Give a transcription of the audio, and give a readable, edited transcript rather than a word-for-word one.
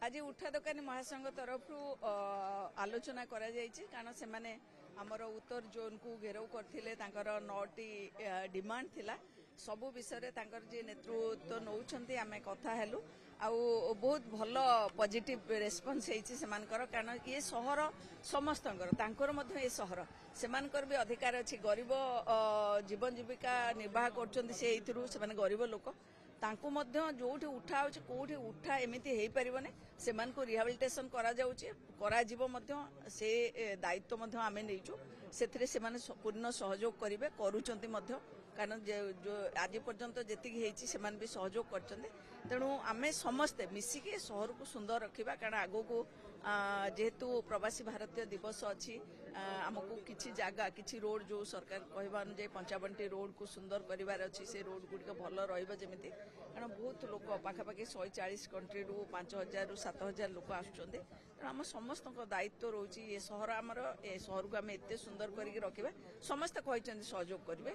आज उठा दोकानी महासंघ तरफ आलोचना करा जायछि कारण से माने हमर उत्तर जोन को घेराव करथिले तांकर 9टी डिमांड थिला सबु विषय तांकर जे नेतृत्व नौछंती आमे कथा हेलु आ बहुत भल पॉजिटिव रेस्पॉन्स हेछि सेमानकर कारण ये शहर समस्तंकर तांकर मध्ये ये शहर सेमानकर भी अधिकार अछि गरीब जीवन जीविका निर्वाह करछंती से एथिरु सेमाने गरीब लोक तांको मध्य जोठी उठा होछि कोठी उठा एमिति हेई परिबने सेमान को रिहाबिलिटेशन करा जाउछि करा जीवो मध्य से दायित्व मध्य आमे नेइछु सेथिरे सेमाने पूर्ण सहयोग करिवे करूचंती मध्य कारण जो आज पर्यंत जेतिक हेछि सेमान भी सहयोग करचंती तेणु आमे समस्ते मिसिके शहर को सुंदर रखिबा कारण आगो को जेहेतु प्रवासी भारतीय दिवस अछि हमको किछि जागा किछि रोड जो सरकार कहबा अनुसार 55टी रोड को सुंदर करिवार अछि से रोड गुडी भल रहइबा जेमिति कारण बहुत लोक पाखापाखि 140 कंट्री रु 5000 रु 7000 लोक आछुचंदे हम समस्त दायित्व रोची ये शहर आमर ए शहर को आम एते सुंदर करिक रखिबा समस्त कहचंदी सहयोग करिवे।